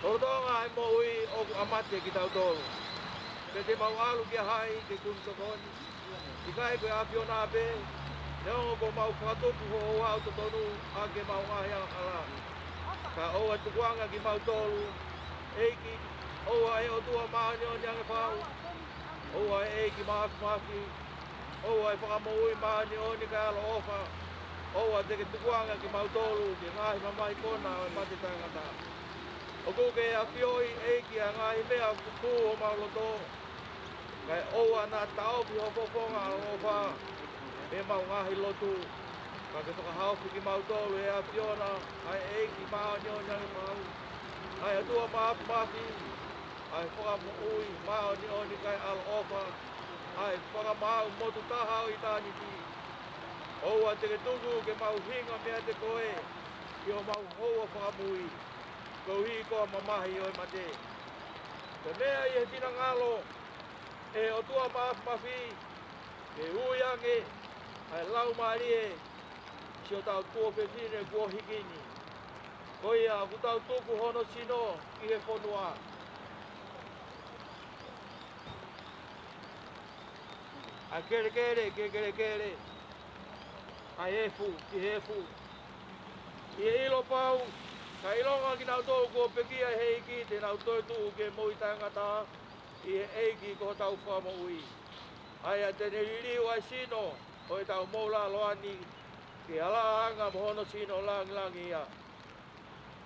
Tolonga ai mo ui o amate ki tau tolu. Pe te mau alu ki hai te kun tokoni. I kai koe apiona ape. Te ongo ko mau whakatopu ho o au tonu a ke mau ngahi ala ala. Ka oa tukuanga ki mau tolu. Eiki, oa e o tua maani o niange whau. Oa e eiki maafi maafi. Oa e whakamoui maani o ni kai alo ofa. Oa te ke tukuanga ki mau tolu. Ki ngahi mamai kona o mate tangata. O kuke a whioi eiki a ngahi mea kuku o mauloto. Kai oa nā taupi ho poponga o ofa. Me mau ngahi lotu. Ka ke toka haupu ki mau tolu e a whiona. Ai eiki maani o niange mau. Ai atua maafi maafi. Ai whaka ui maani o ni kai alo ofa. Ai whaka mau motu tahau i tāni ti. Oua te ke tuku ke mau hinga mea te koe. Ki o mau hoa whaka mui. Ko hi ko mamahi o mate. Te mea i he tina ngalo. E o tua maafi maafi. E uiange. Ai lau maari e. Si o tau tua pepine kua hikini. Ko ia ku tau tuku hono sino ki he whonua. Ai kere. Ai hefu. I ilo pau, ka ilonga ki nau tōu ko pekia hei ki te nau tōu tū ke moi tangata i he eiki ko tau whamo ui. Ai a tene ririu ai sino, o e tau moula loani, ke ala anga mohono sino langi ia.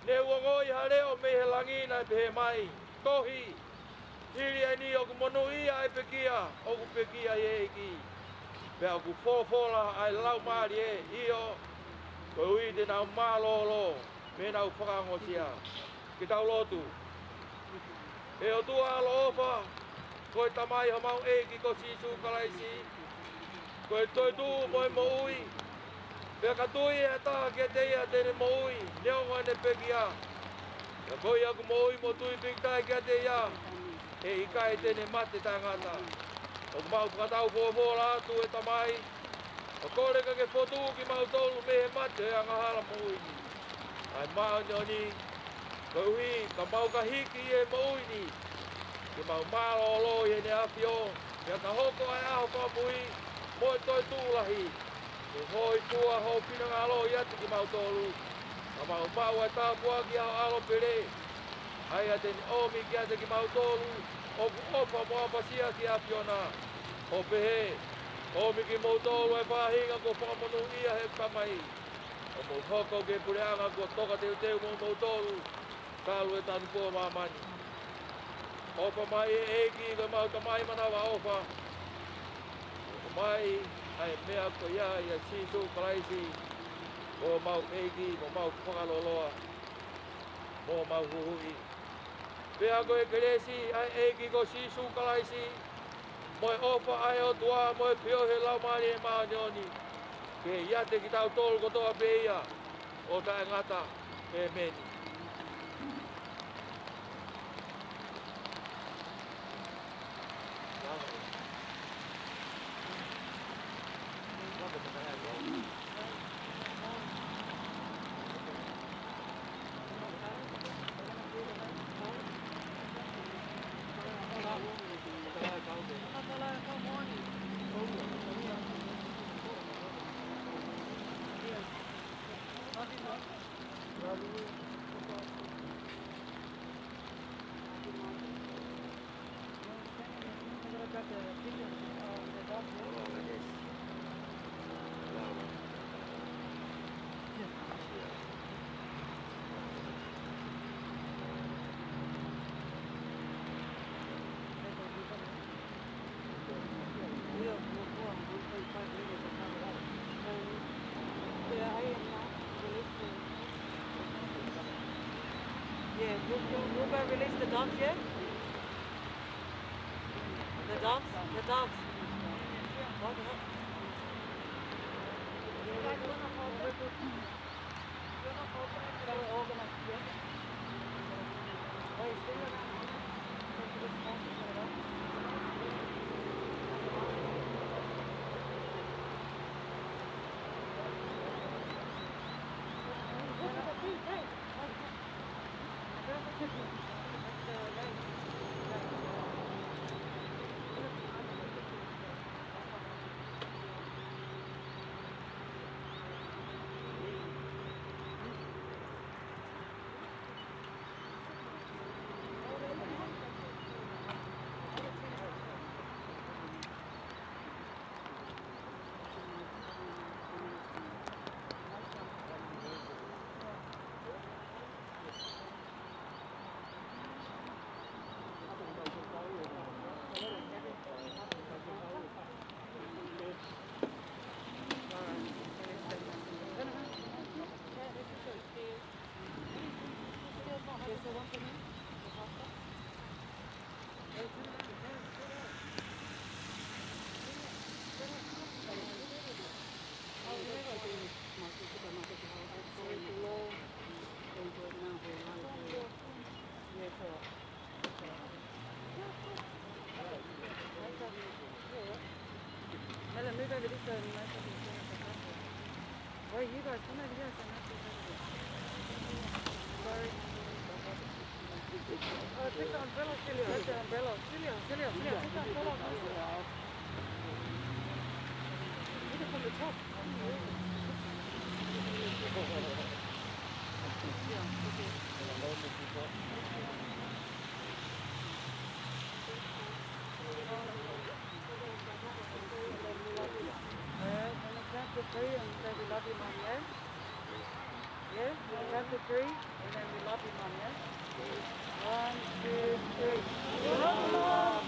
Ne uangoi hareo me he langina e pehe mai, tohi, hiri ai ni oku monu ia e pekia, oku pekia i eiki. Pea oku fōfola ai lau maari e, io, koe ui te nau mālolo, me nau whakangosia, ki tau lotu. E o tua alo ofa, koe tamai ha mau eiki ko sisu kalaisi, koe toi tū moi mo ui, pea ka tui e taha ke teia tene mo ui, neonga ne pekia. Ka koe aku mo ui mo tui piktai ke teia, e ikai tene mate tangata. O mau whakatau fōfola atu e tamai, o kore ka ke whotu ki mau tolu me he mate e anga hala mo ui. Ai maa nyoni, ka uhi, ka mau ka hiki e mo ui ni, ke mau mālolo i hene awhio, pea ka hoko ai aho whamui, mo e toi tūlahi. Ke hoi tua ho pina ngalo i atu ki mau tolu, ka mau ai tāpua ki aho alo pere. Ai a teni omi ki ate ki mau tolu, oku ofa moa pasia ki awhiona. O pehe, omi ki mau tolu e whahinga ko whamonu ia he kamai. O mau hoko ke pureanga ko toka teu mo mau tolu, kalu e tanu kua mamani. Ofa mai e eiki ko mau tamai manawa ofa. O mai ai mea ko ia i a sisu kalaisi, o mau eiki, o mau whakaloloa, o mau huhui. Pea ko e keresi ai eiki ko sisu kalaisi, moe ofa ai o tua, moe pio he lau mani e maa nyoni. Ke iate ki tau tolu kotoa peia, o tae ngata e meni. Yeah, you gonna release the dogs yet? The dogs? The dogs. Okay. Wait, you guys come over here. Sorry. Take the umbrella, Celia. Take the umbrella. Celia, take the umbrella. from the top. Chapter 3 and say we love you, Mom, yeah? Yeah? Chapter 3 and then we love you, Mom, yeah? 1, 2, 3. We love you, Mom!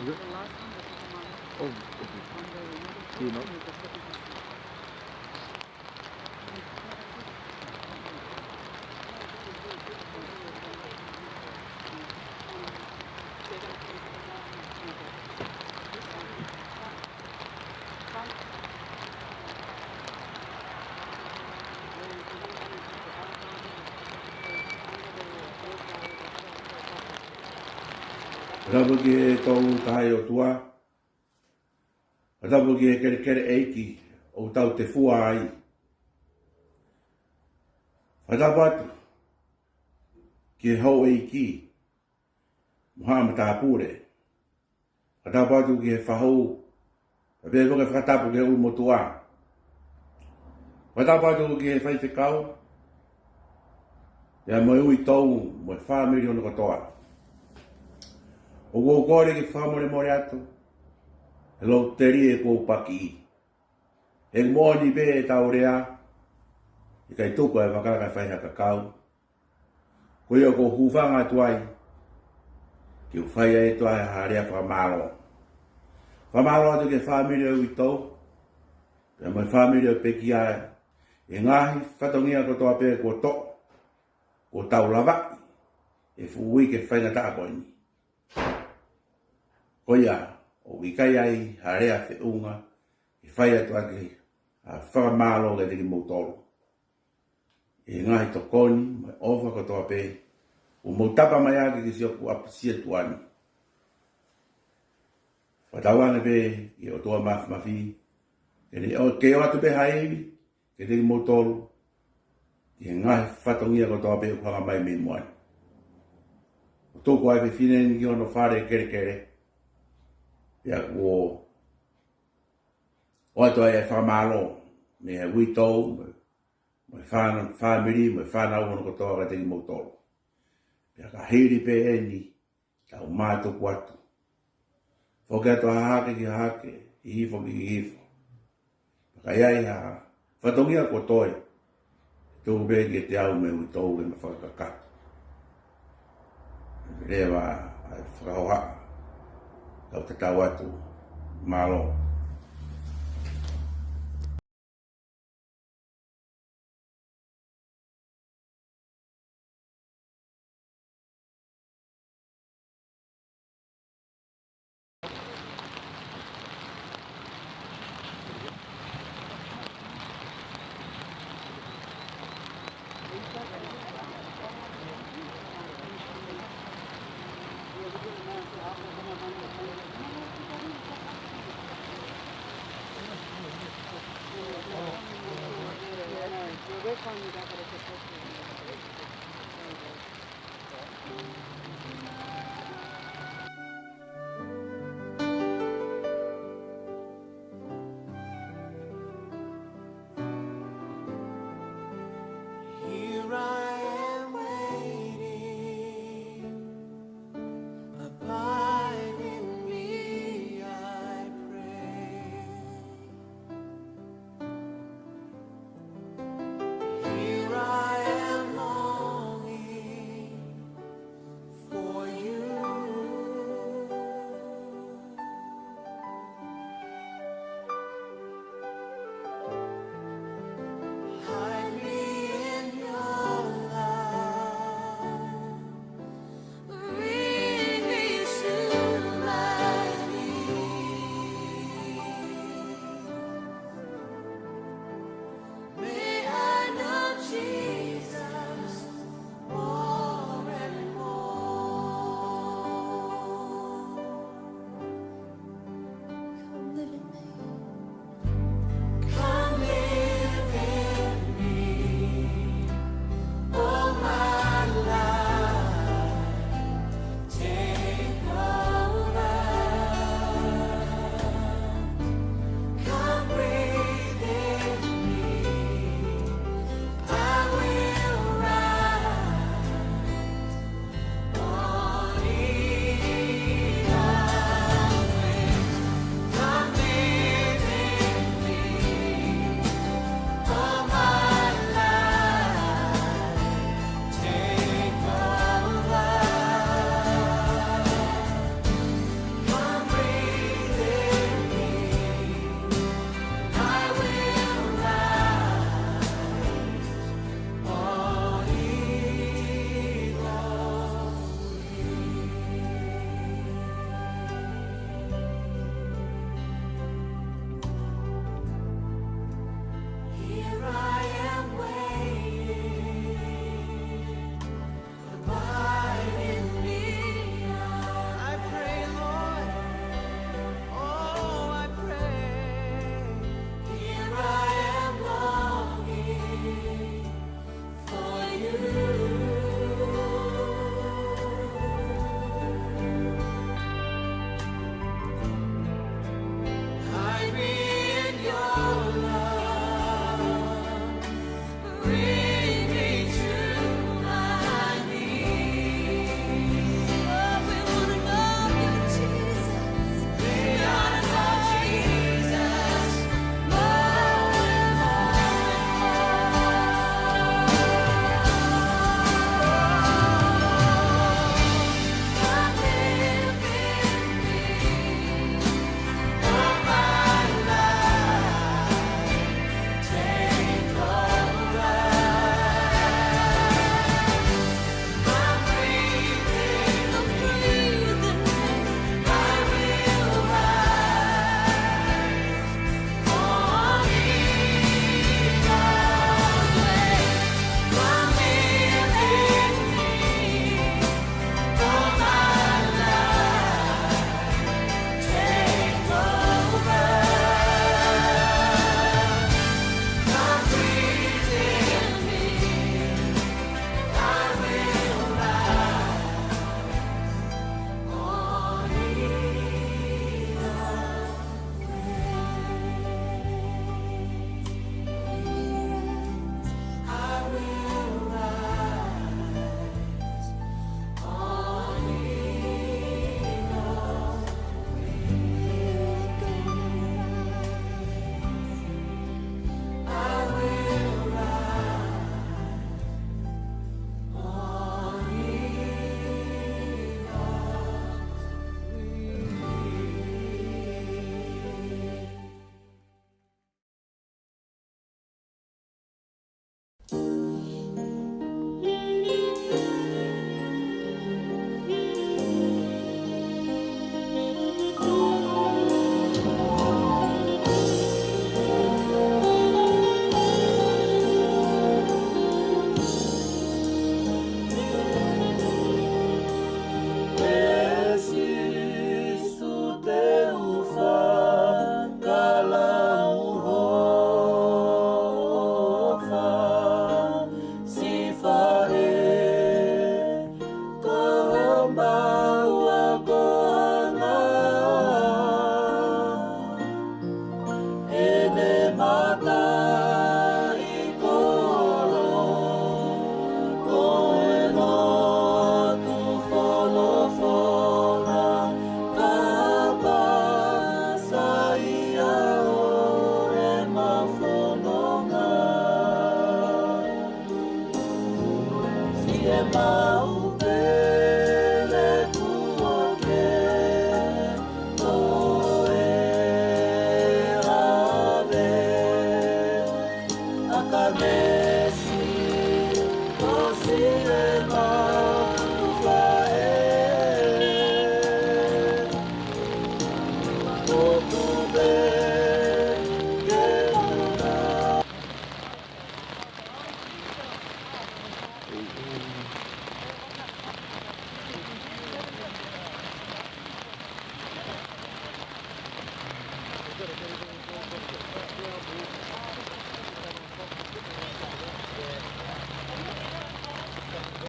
The last one, the Putumani, Oh, on the see, no? is the second one. Rabu ki e tau tahi o tua. Rabu ki e kere kere eiki o tau te fua ai. Rabu atu ki e hau eiki. Muhama ta pure. Rabu atu ki e whahau. Rabu e whakatapu ki e umotua. Rabu atu ki e whai te kau. Ia moe ui tau moe whamiri ono katoa. O go kore ki whamore more atu. E lo teri e kou paki. E mōni be e tau rea. I kai tuku e wakaka whai haka kau. Ko ia ko hufanga tuai. Ki u whai e tuai harea whamalo. Whamalo atu ke whamiri e ui tau. Pea mai whamiri e peki ae. E ngahi whatongia ko toa pe ko to. Ko tau lava. E fuui ke whainga taa koini. Ko ia, o wikai ai, harea te unga, i whai atu ake, a whakamalo ke teki mautoro. E ngahi to koni, mai ofa katoa pe, o mautapa mai ake ki sioku apisia tuani. Whatawane pe, i o toa mafi, ke o atu pe haiwi, ke teki mautoro, i ngahi whatongia katoa pe, o whaka mai me moani. O tōku ai pe whine ki ono whare kere kere, ia o atu ai e whamalo, me e witou, me whamiri, me whanau ono katoa ka teki mautoro. Ia ka hiri pe eni, tau mātuku atu. Whoke atu hahake ki hahake, i hifo ki hifo. Ka iai ha, whatongia ko toi, tōku pe ki te au me witou ke me whakakatu. Rewa, ai whakahoha. Kau te tau atu, malo. We're calling you back at a